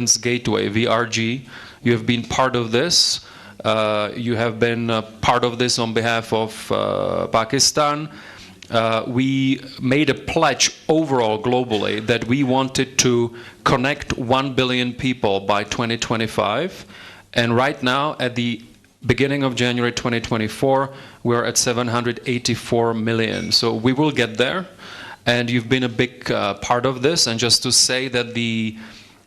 Residence Gateway, VRG. You have been part of this. You have been part of this on behalf of Pakistan. We made a pledge overall globally that we wanted to connect 1 billion people by 2025. And right now, at the beginning of January 2024, we're at 784 million. So we will get there. And you've been a big part of this. And just to say that the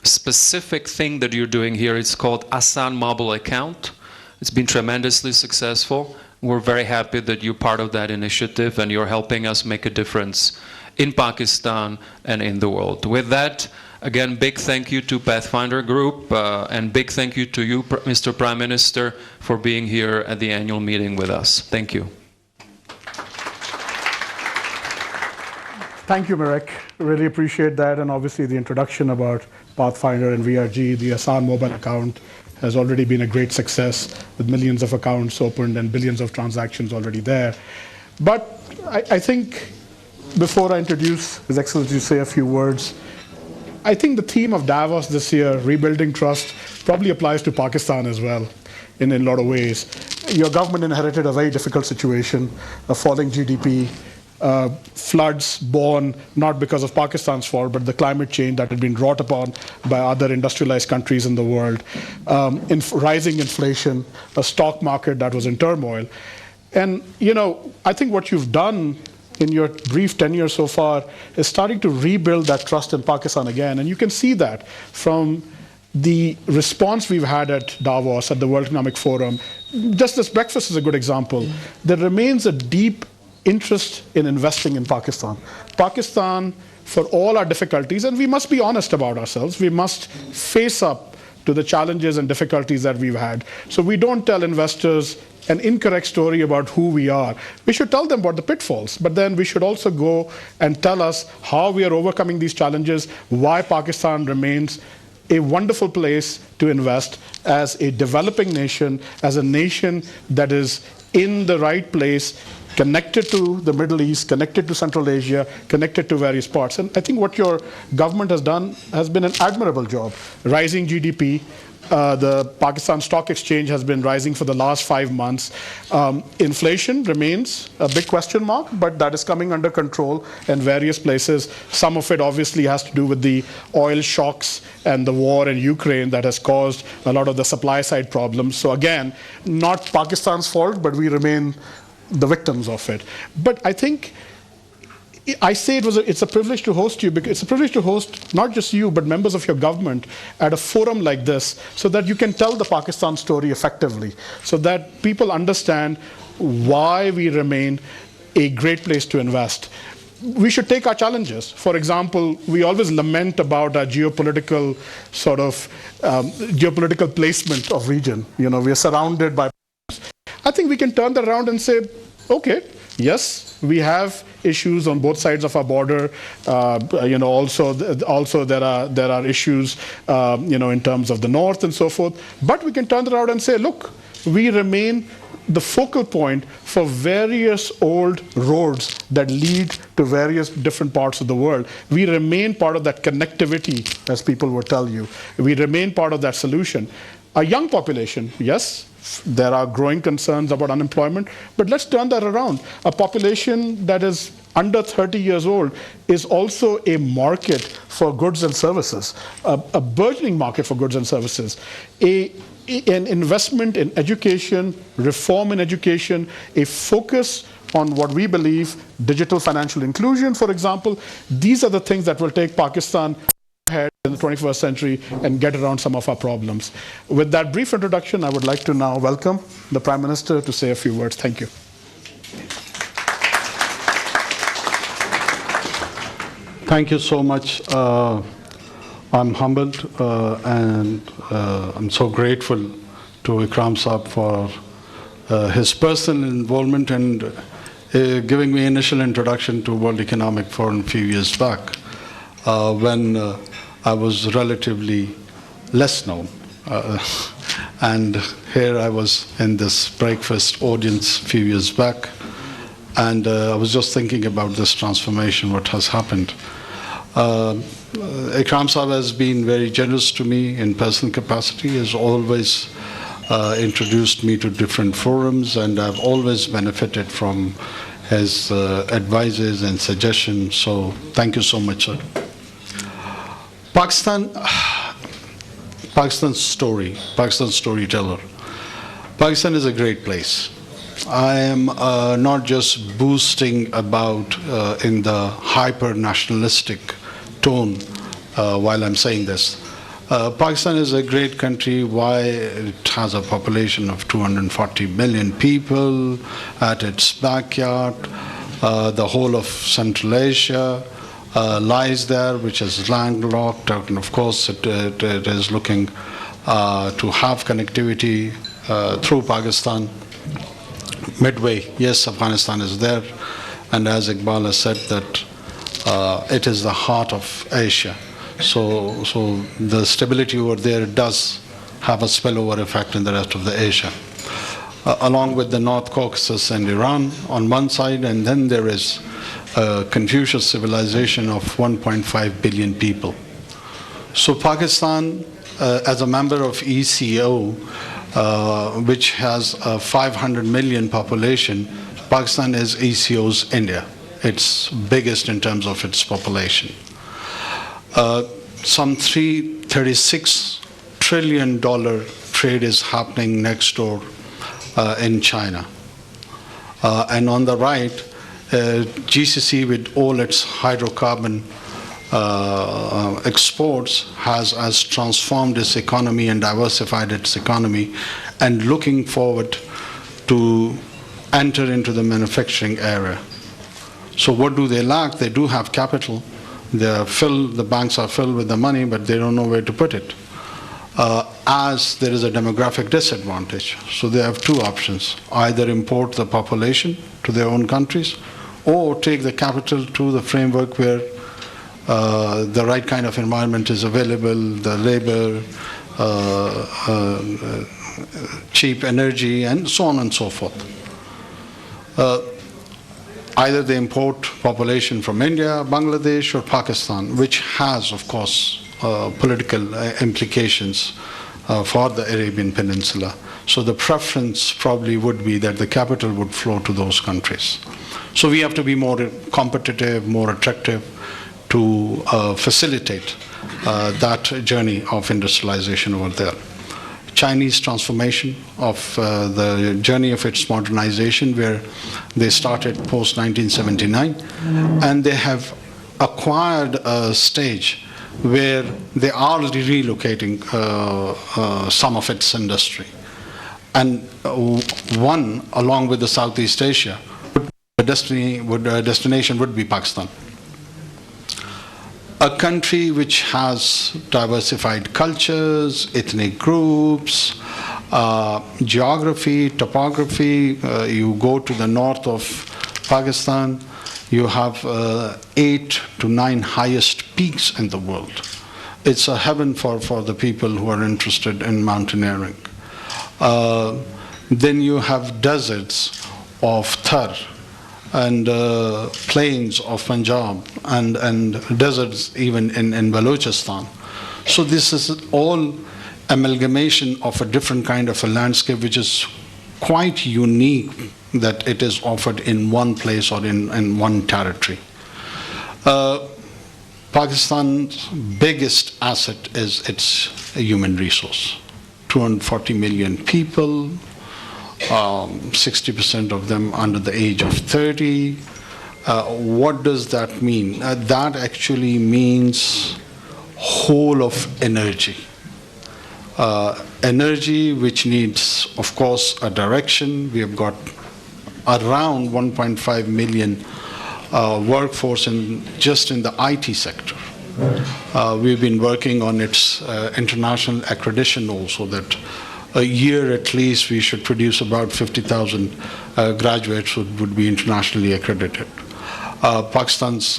specific thing that you're doing here is called Asan Mobile Account. It's been tremendously successful. We're very happy that you're part of that initiative and you're helping us make a difference in Pakistan and in the world. With that, again, big thank you to Pathfinder Group and big thank you to you, Mr. Prime Minister, for being here at the annual meeting with us. Thank you. Thank you, Marek. Really appreciate that, and obviously the introduction about Pathfinder and VRG, the Asan mobile account, has already been a great success with millions of accounts opened and billions of transactions already there. But I think before I introduce His Excellency to say a few words, I think the theme of Davos this year, rebuilding trust, probably applies to Pakistan as well in a lot of ways. Your government inherited a very difficult situation, a falling GDP, floods born not because of Pakistan's fault, but the climate change that had been wrought upon by other industrialized countries in the world, rising inflation, a stock market that was in turmoil. And, you know, I think what you've done in your brief tenure so far is starting to rebuild that trust in Pakistan again. And you can see that from the response we've had at Davos, at the World Economic Forum. Just this breakfast is a good example. There remains a deep interest in investing in Pakistan. Pakistan, for all our difficulties, and we must be honest about ourselves, we must face up to the challenges and difficulties that we've had. So we don't tell investors an incorrect story about who we are. We should tell them about the pitfalls, but then we should also go and tell us how we are overcoming these challenges, why Pakistan remains a wonderful place to invest as a developing nation, as a nation that is in the right place, connected to the Middle East, connected to Central Asia, connected to various parts. And I think what your government has done has been an admirable job. Rising GDP, the Pakistan Stock Exchange has been rising for the last 5 months. Inflation remains a big question mark, but that is coming under control in various places. Some of it obviously has to do with the oil shocks and the war in Ukraine that has caused a lot of the supply side problems. So again, not Pakistan's fault, but we remain the victims of it. But I think I say it's a privilege to host you, because it's a privilege to host not just you, but members of your government at a forum like this, so that you can tell the Pakistan story effectively, so that people understand why we remain a great place to invest. We should take our challenges. For example, we always lament about our geopolitical sort of geopolitical placement of region. You know, we are surrounded by. I think we can turn that around and say, okay, yes, we have issues on both sides of our border. Also there are issues, in terms of the north and so forth. But we can turn it around and say, look, we remain the focal point for various old roads that lead to various different parts of the world. We remain part of that connectivity, as people will tell you. We remain part of that solution. A young population, yes, there are growing concerns about unemployment, but let's turn that around. A population that is under 30 years old is also a market for goods and services, a burgeoning market for goods and services. An investment in education, reform in education, a focus on what we believe, digital financial inclusion, for example. These are the things that will take Pakistan ahead in the 21st century and get around some of our problems. With that brief introduction, I would like to now welcome the Prime Minister to say a few words. Thank you. Thank you so much. I'm humbled and I'm so grateful to Ikram Saab for his personal involvement and giving me initial introduction to World Economic Forum a few years back when I was relatively less known. And here I was in this breakfast audience a few years back, and I was just thinking about this transformation, what has happened. Ikram Saab has been very generous to me in personal capacity, has always introduced me to different forums, and I've always benefited from his advices and suggestions. So thank you so much, sir. Pakistan's story, Pakistan's storyteller. Pakistan is a great place. I am not just boasting about in the hyper-nationalistic tone while I'm saying this. Pakistan is a great country. Why? It has a population of 240 million people at its backyard. The whole of Central Asia lies there, which is landlocked, and of course it is looking to have connectivity through Pakistan. Midway, yes, Afghanistan is there, and as Iqbal has said, that it is the heart of Asia. So the stability over there does have a spillover effect in the rest of the Asia. Along with the North Caucasus and Iran on one side, and then there is a Confucius civilization of 1.5 billion people. So Pakistan, as a member of ECO, which has a 500 million population, Pakistan is ECO's India. It's biggest in terms of its population. Some $36 trillion trade is happening next door in China. And on the right, GCC with all its hydrocarbon exports has transformed its economy and diversified its economy, and looking forward to enter into the manufacturing area. So what do they lack? They do have capital. The banks are filled with the money, but they don't know where to put it. As there is a demographic disadvantage. So they have two options: either import the population to their own countries, or take the capital to the framework where the right kind of environment is available, the labor, cheap energy, and so on and so forth. Either they import population from India, Bangladesh, or Pakistan, which has, of course, political implications for the Arabian Peninsula. So the preference probably would be that the capital would flow to those countries. So we have to be more competitive, more attractive to facilitate that journey of industrialization over there. Chinese transformation of the journey of its modernization, where they started post-1979, and they have acquired a stage where they are relocating some of its industry. And one, along with the Southeast Asia, the destination would be Pakistan. A country which has diversified cultures, ethnic groups, geography, topography. You go to the north of Pakistan, you have 8 to 9 highest peaks in the world. It's a heaven for the people who are interested in mountaineering. Then you have deserts of Thar, and plains of Punjab, and deserts even in Balochistan. So this is all amalgamation of a different kind of a landscape, which is quite unique, that it is offered in one place or in one territory. Pakistan's biggest asset is its human resource. 240 million people, 60% of them under the age of 30. What does that mean? That actually means whole of energy. Energy which needs, of course, a direction. We have got around 1.5 million workforce just in the IT sector. We've been working on its international accreditation also, that a year at least we should produce about 50,000 graduates who would be internationally accredited. Pakistan's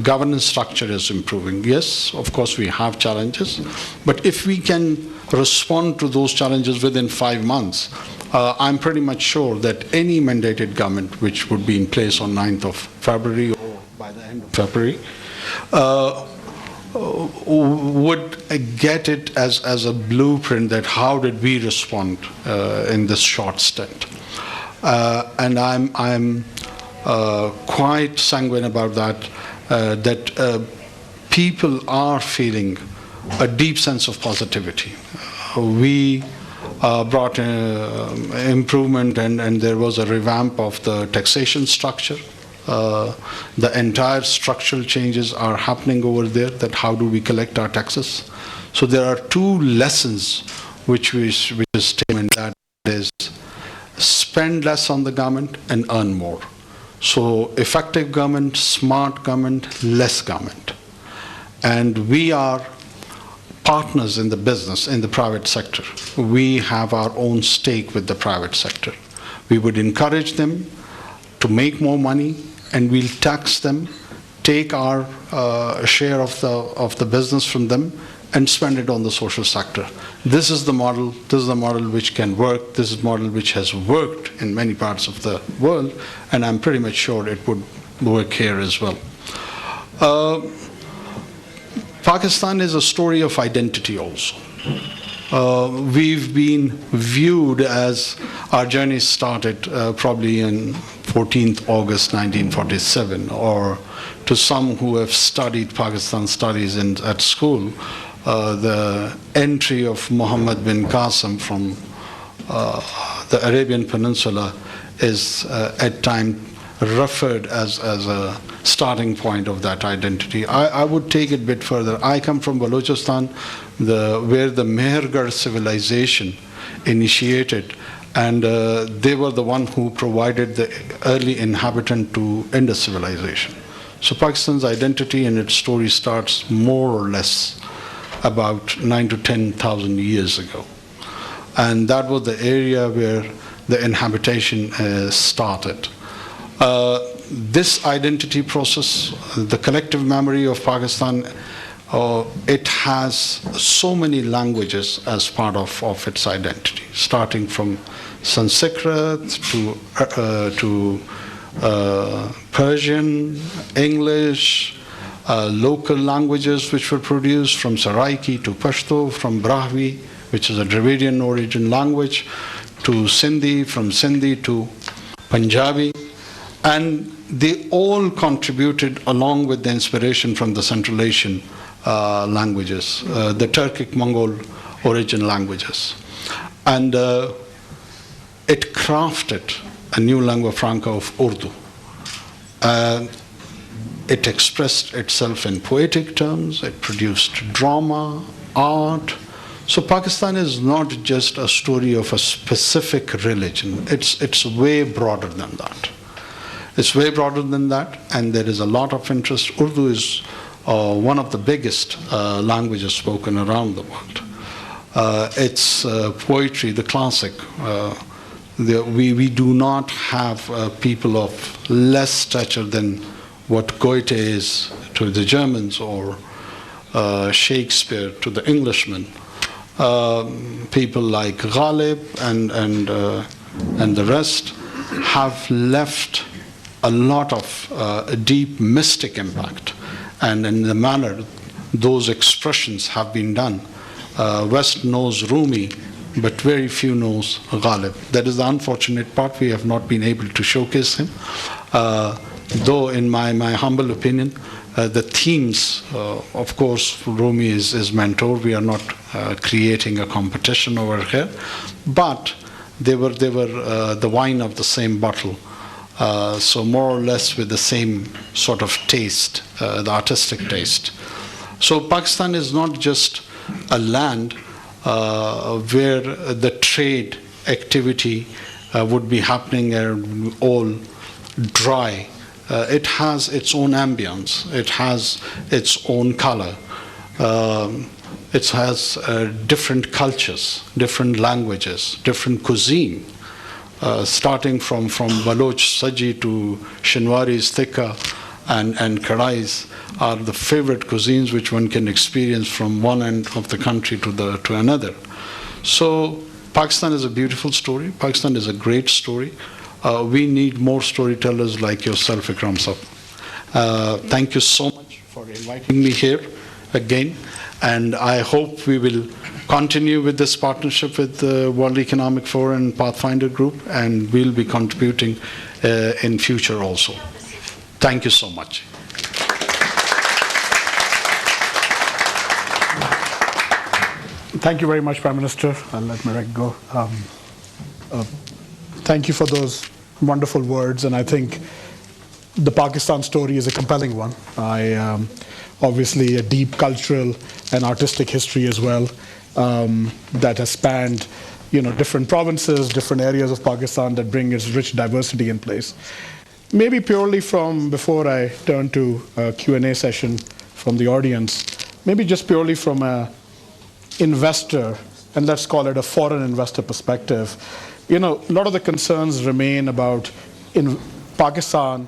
governance structure is improving. Yes, of course we have challenges, but if we can respond to those challenges within 5 months, I'm pretty much sure that any mandated government which would be in place on 9th of February or by the end of February would get it as a blueprint that how did we respond in this short stint. And I'm quite sanguine about that, that people are feeling a deep sense of positivity. We brought improvement, and there was a revamp of the taxation structure. The entire structural changes are happening over there, that how do we collect our taxes. So there are two lessons which is taken, that is spend less on the government and earn more. So effective government, smart government, less government. And we are partners in the business, in the private sector. We have our own stake with the private sector. We would encourage them to make more money, and we'll tax them, take our share of the business from them, and spend it on the social sector. This is the model. This is the model which can work. This is the model which has worked in many parts of the world, and I'm pretty much sure it would work here as well. Pakistan is a story of identity also. We've been viewed as, our journey started probably in 14th August 1947, or to some who have studied Pakistan studies at school, the entry of Muhammad bin Qasim from the Arabian Peninsula is at times referred as a starting point of that identity. I would take it a bit further. I come from Balochistan, where the Mehergarh civilization initiated, and they were the one who provided the early inhabitant to Indus civilization. So Pakistan's identity and its story starts more or less about 9,000 to 10,000 years ago. And that was the area where the inhabitation started. This identity process, the collective memory of Pakistan, it has so many languages as part of its identity, starting from Sanskrit to Persian, English, local languages which were produced from Saraiki to Pashto, from Brahvi, which is a Dravidian origin language, to Sindhi, from Sindhi to Punjabi. And they all contributed, along with the inspiration from the Central Asian languages, the Turkic Mongol origin languages. And it crafted a new lingua franca of Urdu. It expressed itself in poetic terms, it produced drama, art. So Pakistan is not just a story of a specific religion, it's way broader than that. It's way broader than that, and there is a lot of interest. Urdu is one of the biggest languages spoken around the world. It's poetry, the classic. We do not have people of less stature than what Goethe is to the Germans, or Shakespeare to the Englishmen. People like Ghalib and the rest have left a lot of deep mystic impact, and in the manner those expressions have been done. West knows Rumi, but very few knows Ghalib. That is the unfortunate part. We have not been able to showcase him. Though in my humble opinion, the themes, of course, Rumi is his mentor. We are not creating a competition over here, but they were the wine of the same bottle. So more or less with the same sort of taste, the artistic taste. So Pakistan is not just a land where the trade activity would be happening and all dry. It has its own ambience. It has its own color. It has different cultures, different languages, different cuisine. Starting from Baloch Saji to Shinwari's Tikka and Kadais are the favorite cuisines which one can experience from one end of the country to another. So Pakistan is a beautiful story. Pakistan is a great story. We need more storytellers like yourself, Ikram Sahib. Thank you so much for your inviting me here again. And I hope we will continue with this partnership with the World Economic Forum and Pathfinder Group, and we'll be contributing in future also. Thank you so much. Thank you very much, Prime Minister. I'll let Marek go. Thank you for those wonderful words, and I think the Pakistan story is a compelling one. Obviously a deep cultural and artistic history as well, that has spanned, different provinces, different areas of Pakistan that bring its rich diversity in place. Maybe purely from, before I turn to a Q&A session from the audience, maybe just purely from a investor, and let's call it a foreign investor perspective, a lot of the concerns remain about in Pakistan